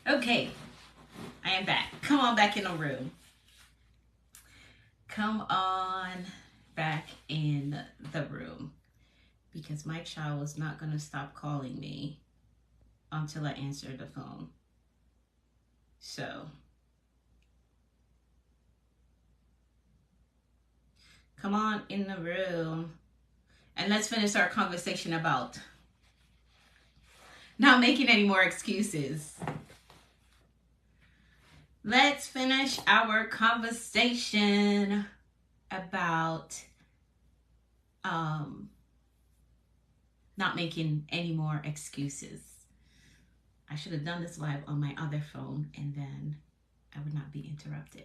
Okay, I am back. Come on back in the room. Come on back in the room. Because my child was not going to stop calling me until I answered the phone. So, come on in the room. And let's finish our conversation about not making any more excuses. Let's finish our conversation about not making any more excuses. I should have done this live on my other phone and then I would not be interrupted.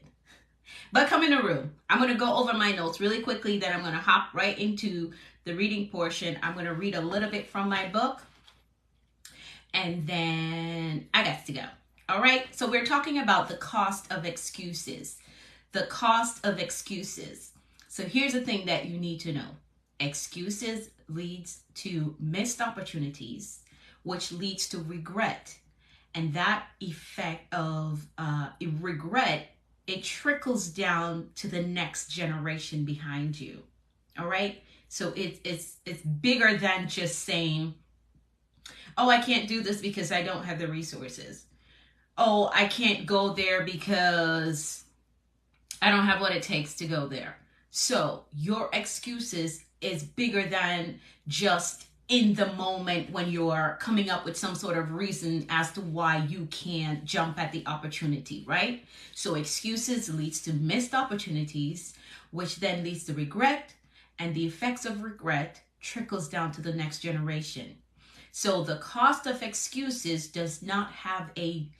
But come in the room. I'm going to go over my notes really quickly. Then I'm going to hop right into the reading portion. I'm going to read a little bit from my book. And then I got to go. All right. So we're talking about the cost of excuses. The cost of excuses. So here's the thing that you need to know. Excuses leads to missed opportunities, which leads to regret. And that effect of regret, it trickles down to the next generation behind you. All right. So it's bigger than just saying, oh, I can't do this because I don't have the resources. Oh, I can't go there because I don't have what it takes to go there. So your excuses is bigger than just in the moment when you're coming up with some sort of reason as to why you can't jump at the opportunity, right? So excuses leads to missed opportunities, which then leads to regret, and the effects of regret trickles down to the next generation. So the cost of excuses does not have a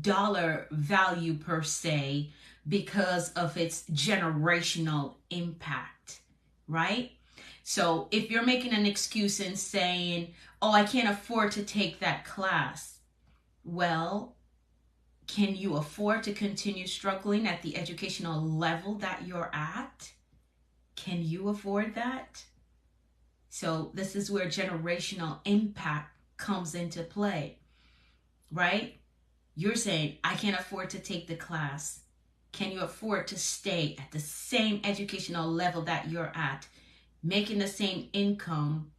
dollar value per se because of its generational impact, right? So if you're making an excuse and saying, oh, I can't afford to take that class, well, can you afford to continue struggling at the educational level that you're at? Can you afford that? So this is where generational impact comes into play, right? You're saying, I can't afford to take the class. Can you afford to stay at the same educational level that you're at, making the same income,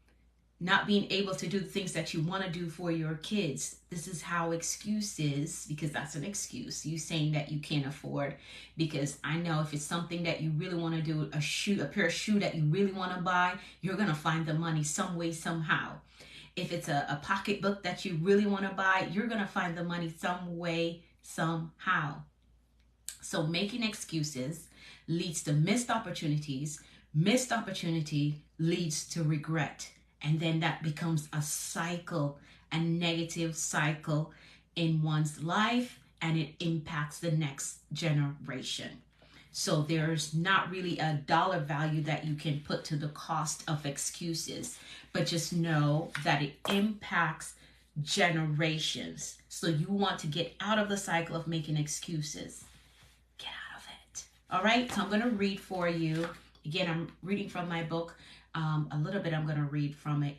not being able to do the things that you want to do for your kids? This is how excuses, because that's an excuse, you saying that you can't afford. Because I know if it's something that you really want to do, a pair of shoes that you really want to buy, you're going to find the money some way, somehow. If it's a pocketbook that you really want to buy, you're going to find the money some way, somehow. So making excuses leads to missed opportunities. Missed opportunity leads to regret. And then that becomes a cycle, a negative cycle in one's life, and it impacts the next generation. So there's not really a dollar value that you can put to the cost of excuses, but just know that it impacts generations. So you want to get out of the cycle of making excuses. Get out of it. All right, so I'm going to read for you. Again, I'm reading from my book. A little bit I'm going to read from it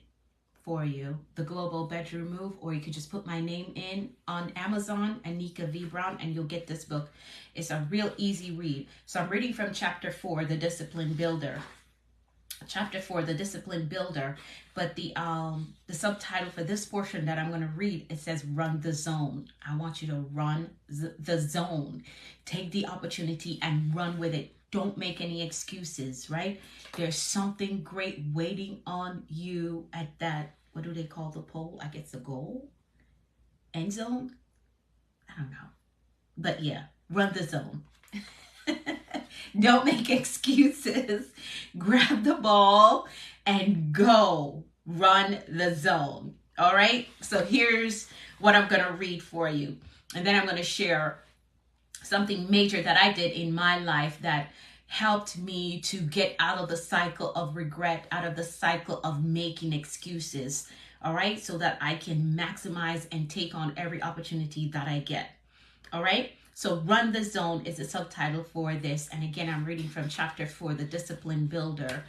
for you, The Global Bedroom Move, or you could just put my name in on Amazon, Anika V. Brown, and you'll get this book. It's a real easy read. So I'm reading from chapter 4, The Discipline Builder. Chapter 4, The Discipline Builder, but the subtitle for this portion that I'm going to read, it says Run the Zone. I want you to run the zone. Take the opportunity and run with it. Don't make any excuses, right? There's something great waiting on you at that, what do they call the pole? I guess the goal? End zone? I don't know. But yeah, run the zone. Don't make excuses. Grab the ball and go. Run the zone. All right? So here's what I'm going to read for you. And then I'm going to share something major that I did in my life that helped me to get out of the cycle of regret, out of the cycle of making excuses. All right? So that I can maximize and take on every opportunity that I get. All right? So Run the Zone is the subtitle for this. And again, I'm reading from chapter 4, The Discipline Builder,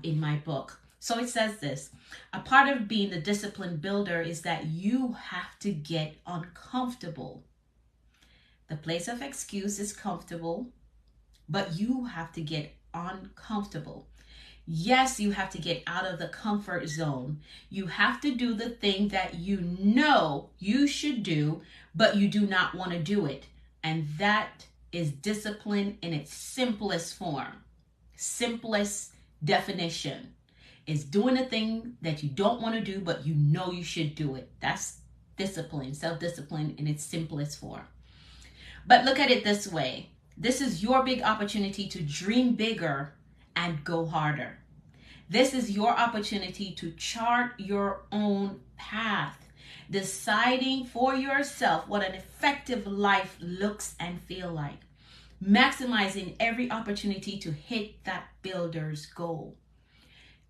in my book. So it says this: a part of being the discipline builder is that you have to get uncomfortable. The place of excuse is comfortable, but you have to get uncomfortable. Yes, you have to get out of the comfort zone. You have to do the thing that you know you should do, but you do not want to do it. And that is discipline in its simplest form, simplest definition. Is doing the thing that you don't want to do, but you know you should do it. That's discipline, self-discipline in its simplest form. But look at it this way. This is your big opportunity to dream bigger and go harder. This is your opportunity to chart your own path, deciding for yourself what an effective life looks and feel like, maximizing every opportunity to hit that builder's goal.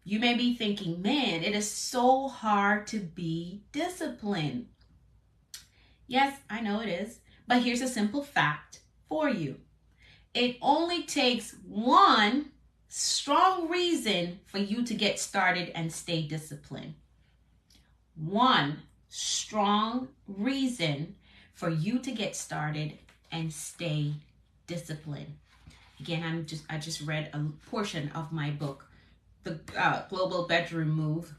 You may be thinking, man, it is so hard to be disciplined. Yes, I know it is. But here's a simple fact for you. It only takes one strong reason for you to get started and stay disciplined. One strong reason for you to get started and stay disciplined. Again, I just read a portion of my book, The Global Bedroom Move.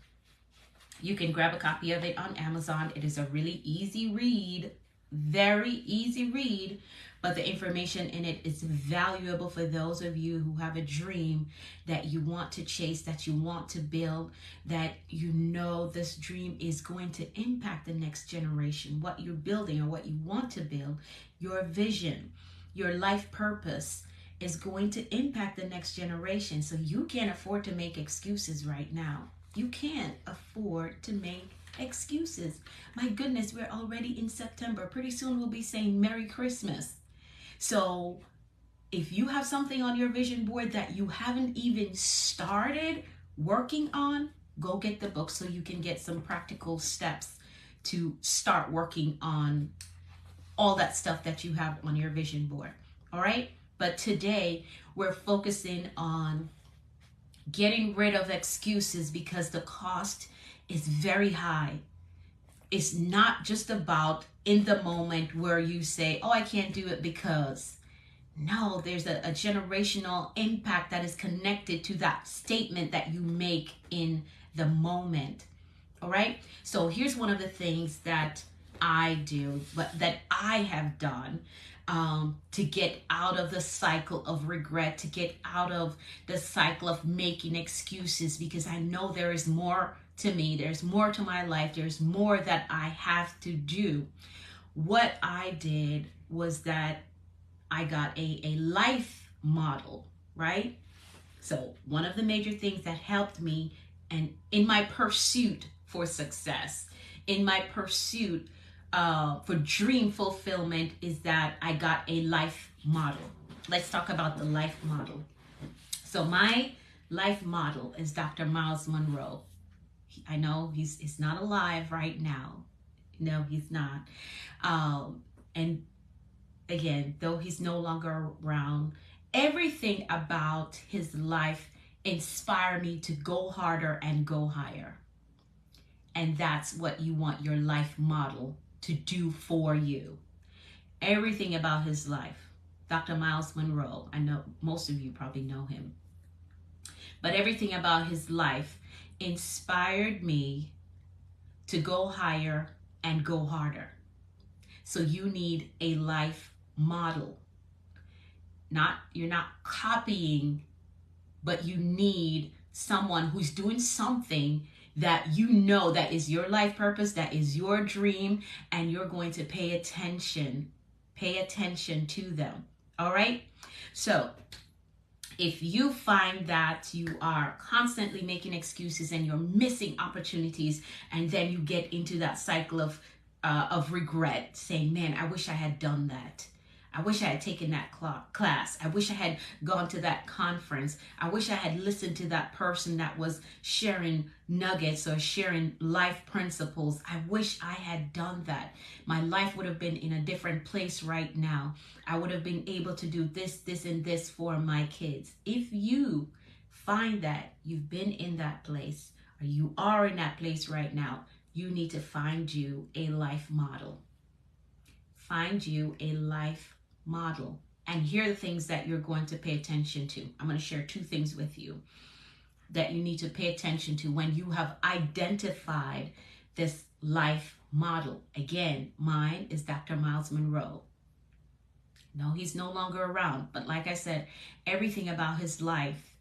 You can grab a copy of it on Amazon. It is a really easy read, very easy read, but the information in it is valuable for those of you who have a dream that you want to chase, that you want to build, that you know this dream is going to impact the next generation, what you're building or what you want to build, your vision, your life purpose is going to impact the next generation. So you can't afford to make excuses right now. You can't afford to make excuses. My goodness, we're already in September. Pretty soon we'll be saying Merry Christmas. So if you have something on your vision board that you haven't even started working on, go get the book so you can get some practical steps to start working on all that stuff that you have on your vision board. All right? But today we're focusing on getting rid of excuses because the cost is very high. It's not just about in the moment where you say, oh, I can't do it because. No, there's a generational impact that is connected to that statement that you make in the moment. All right? So here's one of the things that I do, but that I have done to get out of the cycle of regret, to get out of the cycle of making excuses, because I know there is more to me, there's more to my life, there's more that I have to do. What I did was that I got a life model, right? So one of the major things that helped me and in my pursuit for success, in my pursuit for dream fulfillment is that I got a life model. Let's talk about the life model. So my life model is Dr. Myles Munroe. I know he's not alive right now. No, he's not. And again, though he's no longer around, everything about his life inspired me to go harder and go higher. And that's what you want your life model to do for you. Everything about his life. Dr. Myles Munroe, I know most of you probably know him. But everything about his life inspired me to go higher and go harder. So you need a life model. You're not copying, but you need someone who's doing something that you know that is your life purpose, that is your dream, and you're going to pay attention to them. All right? So if you find that you are constantly making excuses and you're missing opportunities, and then you get into that cycle of regret, saying, man, I wish I had done that. I wish I had taken that class. I wish I had gone to that conference. I wish I had listened to that person that was sharing nuggets or sharing life principles. I wish I had done that. My life would have been in a different place right now. I would have been able to do this, this, and this for my kids. If you find that you've been in that place, or you are in that place right now, you need to find you a life model. find you a life model. And here are the things that you're going to pay attention to. I'm going to share 2 things with you that you need to pay attention to when you have identified this life model. Again, mine is Dr. Myles Munroe. No, he's no longer around. But like I said, everything about his life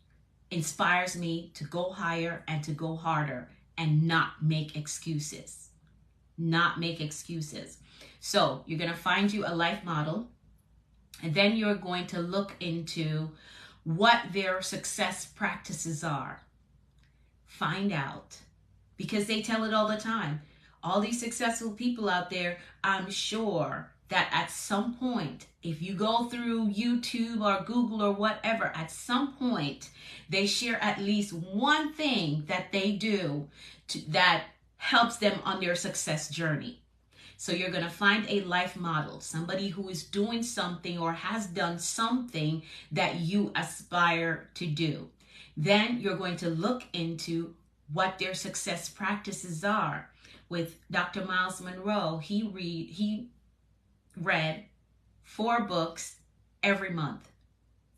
inspires me to go higher and to go harder and not make excuses. Not make excuses. So you're going to find you a life model, and then you're going to look into what their success practices are. Find out, because they tell it all the time. All these successful people out there, I'm sure that at some point, if you go through YouTube or Google or whatever, at some point, they share at least one thing that they do that helps them on their success journey. So you're going to find a life model, somebody who is doing something or has done something that you aspire to do. Then you're going to look into what their success practices are. With Dr. Myles Munroe, he read 4 books every month.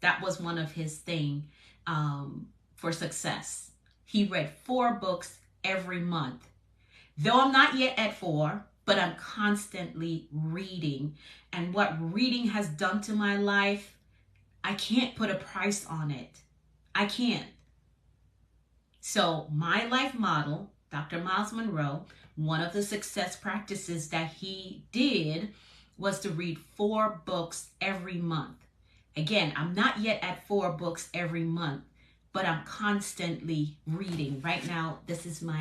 That was one of his thing for success. He read 4 books every month. Though I'm not yet at 4, but I'm constantly reading. And what reading has done to my life, I can't put a price on it. I can't. So my life model, Dr. Myles Munroe, one of the success practices that he did was to read 4 books every month. Again, I'm not yet at 4 books every month, but I'm constantly reading. Right now, this is my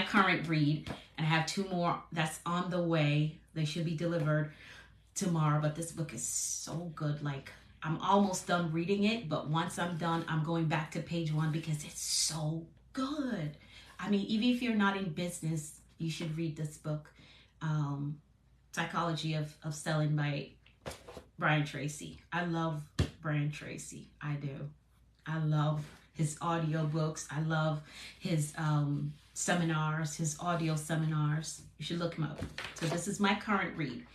current read, and I have 2 more that's on the way. They should be delivered tomorrow, but this book is so good. Like, I'm almost done reading it, but once I'm done, I'm going back to page 1 because it's so good. I mean, even if you're not in business, you should read this book, Psychology of Selling by Brian Tracy. I love Brian Tracy. I do. I love his audiobooks. I love his seminars, his audio seminars. You should look him up. So this is my current read.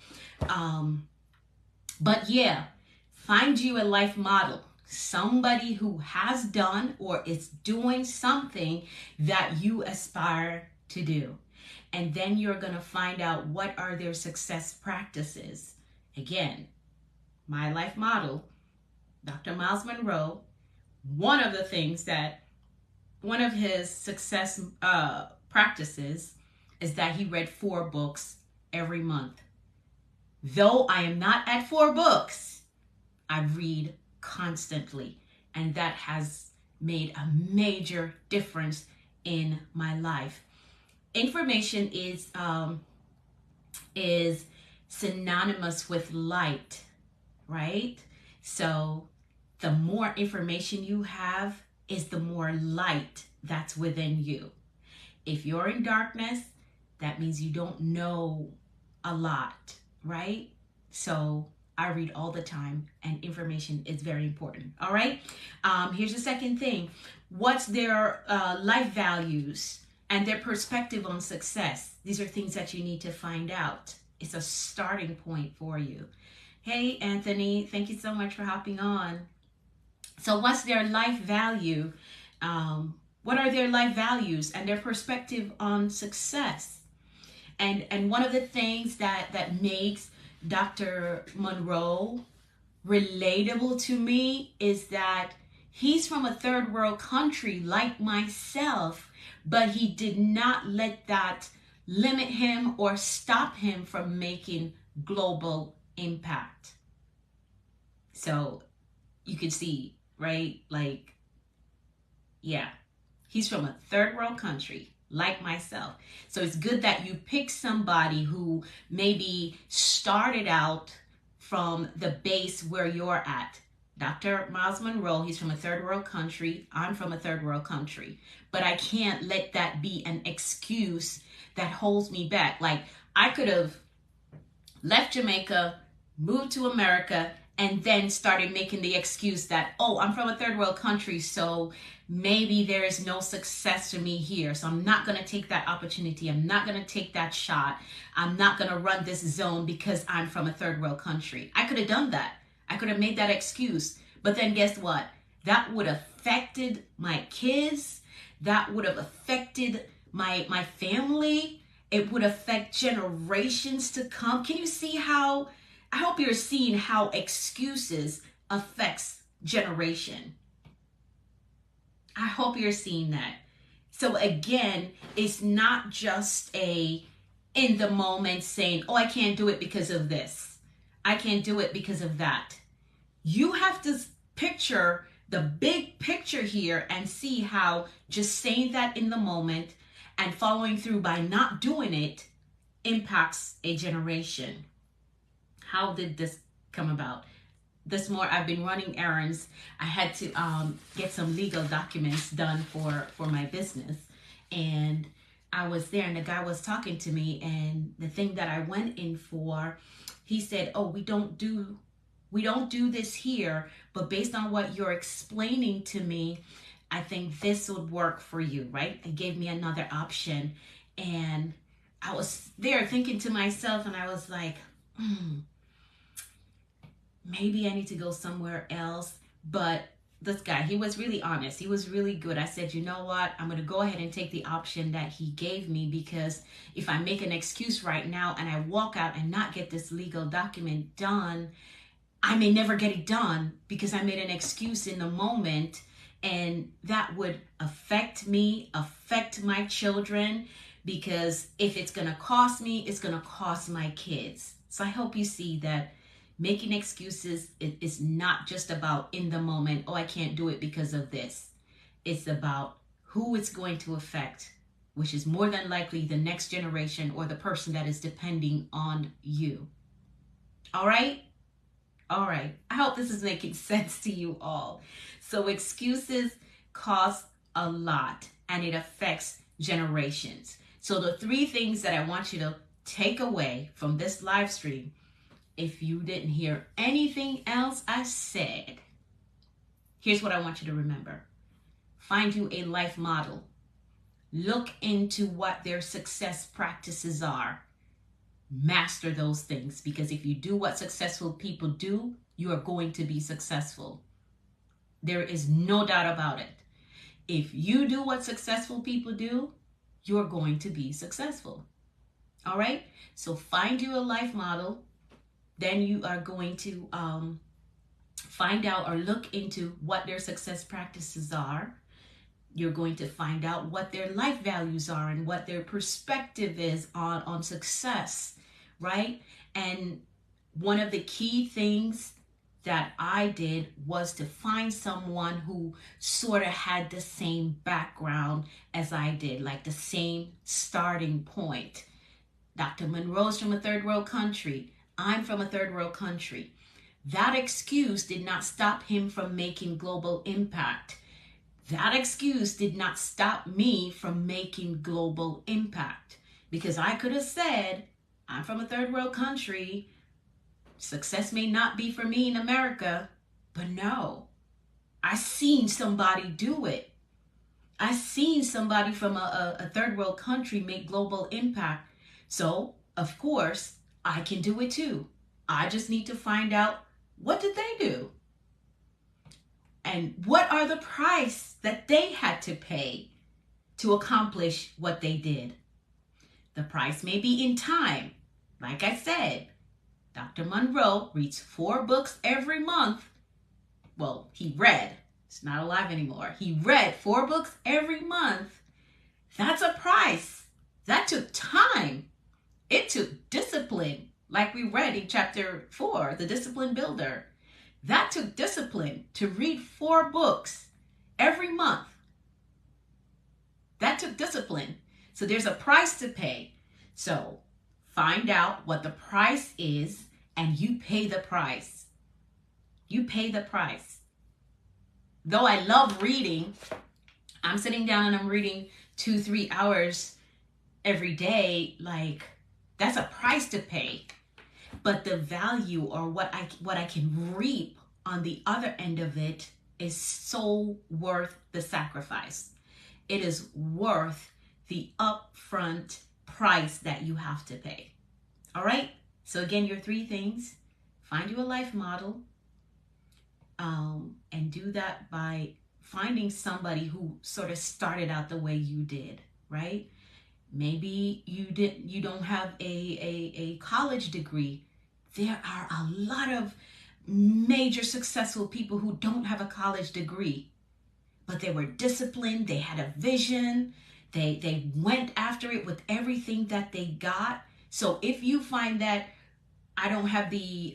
But yeah, find you a life model. Somebody who has done or is doing something that you aspire to do. And then you're going to find out what are their success practices. Again, my life model, Dr. Myles Munroe, one of his success practices is that he read 4 books every month. Though I am not at 4 books, I read constantly, and that has made a major difference in my life. Information is synonymous with light, right? So the more information you have is the more light that's within you. If you're in darkness, that means you don't know a lot, right? So I read all the time, and information is very important. All right. Here's the second thing. What's their life values and their perspective on success? These are things that you need to find out. It's a starting point for you. Hey, Anthony, thank you so much for hopping on. So what's their life value? What are their life values and their perspective on success? And one of the things that makes Dr. Munroe relatable to me is that he's from a 3rd world country like myself, but he did not let that limit him or stop him from making global impact. So you can see, right? Like, yeah, he's from a 3rd world country like myself. So it's good that you pick somebody who maybe started out from the base where you're at. Dr. Myles Munroe, he's from a 3rd world country. I'm from a 3rd world country. But I can't let that be an excuse that holds me back. Like, I could have left Jamaica, moved to America, and then started making the excuse that, oh, I'm from a third world country, so maybe there is no success for me here. So I'm not going to take that opportunity. I'm not going to take that shot. I'm not going to run this zone because I'm from a third world country. I could have done that. I could have made that excuse. But then guess what? That would have affected my kids. That would have affected my family. It would affect generations to come. Can you see how, I hope you're seeing how excuses affects generation. I hope you're seeing that. So again, it's not just a in the moment saying, oh, I can't do it because of this. I can't do it because of that. You have to picture the big picture here and see how just saying that in the moment and following through by not doing it impacts a generation. How did this come about? This morning, I've been running errands. I had to get some legal documents done for my business. And I was there and the guy was talking to me, and the thing that I went in for, he said, oh, we don't do this here, but based on what you're explaining to me, I think this would work for you, right? It gave me another option. And I was there thinking to myself, and I was like, maybe I need to go somewhere else. But this guy, he was really honest. He was really good. I said, you know what? I'm going to go ahead and take the option that he gave me, because if I make an excuse right now and I walk out and not get this legal document done, I may never get it done because I made an excuse in the moment, and that would affect me, affect my children, because if it's going to cost me, it's going to cost my kids. So I hope you see that making excuses is not just about in the moment, oh, I can't do it because of this. It's about who it's going to affect, which is more than likely the next generation or the person that is depending on you. All right? All right. I hope this is making sense to you all. So excuses cost a lot, and it affects generations. So the 3 things that I want you to take away from this live stream, if you didn't hear anything else I said, here's what I want you to remember. Find you a life model. Look into what their success practices are. Master those things, because if you do what successful people do, you are going to be successful. There is no doubt about it. If you do what successful people do, you're going to be successful. All right? So find you a life model. Then you are going to find out or look into what their success practices are. You're going to find out what their life values are and what their perspective is on success, right? And one of the key things that I did was to find someone who sort of had the same background as I did, like the same starting point. Dr. Monroe's from a third world country. I'm from a third world country. That excuse did not stop him from making global impact. That excuse did not stop me from making global impact, because I could have said, I'm from a third world country. Success may not be for me in America, but no, I seen somebody do it. I seen somebody from a third world country make global impact. So, of course, I can do it too. I just need to find out, what did they do? And what are the price that they had to pay to accomplish what they did? The price may be in time. Like I said, Dr. Monroe reads 4 books every month. Well, he read. He's not alive anymore. He read 4 books every month. That's a price. That took time. It took discipline. Like we read in chapter 4, The Discipline Builder. That took discipline to read 4 books every month. That took discipline. So there's a price to pay. So find out what the price is and you pay the price. You pay the price. Though I love reading, I'm sitting down and I'm reading 2-3 hours every day. Like, that's a price to pay. but the value or what I can reap on the other end of it is so worth the sacrifice. It is worth the upfront price that you have to pay. All right? So again, your 3 things: find you a life model, and do that by finding somebody who sort of started out the way you did, right? Maybe you don't have a college degree. There are a lot of major successful people who don't have a college degree, but they were disciplined, they had a vision, they went after it with everything that they got. So if you find that I don't have the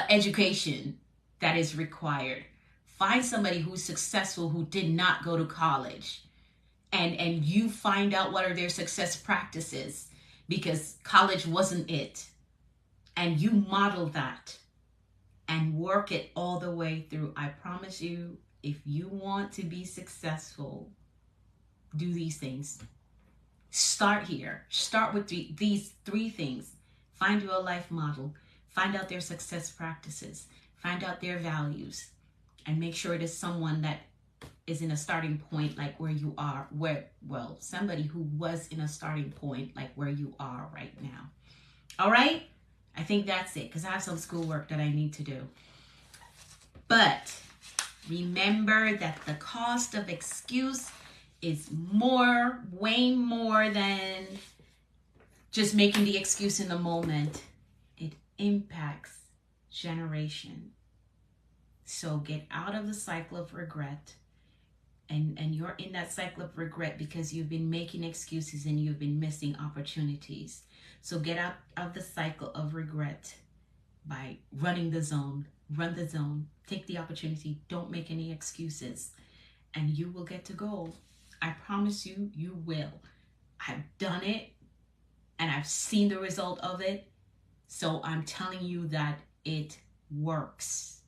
education that is required, find somebody who's successful who did not go to college, and you find out what are their success practices, because college wasn't it, and you model that and work it all the way through. I promise you, if you want to be successful, do these things. Start here. Start with these 3 things. Find you a life model. Find out their success practices. Find out their values. And make sure it is someone that is in a starting point like where you are. Somebody who was in a starting point like where you are right now. All right? I think that's it, because I have some schoolwork that I need to do. But remember that the cost of excuse is way more than just making the excuse in the moment. It impacts generation. So get out of the cycle of regret. And you're in that cycle of regret because you've been making excuses and you've been missing opportunities. So get out of the cycle of regret by running the zone. Run the zone. Take the opportunity. Don't make any excuses. And you will get to go. I promise you, you will. I've done it and I've seen the result of it. So I'm telling you that it works.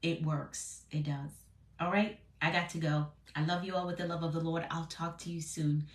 It works. It does. All right? I got to go. I love you all with the love of the Lord. I'll talk to you soon.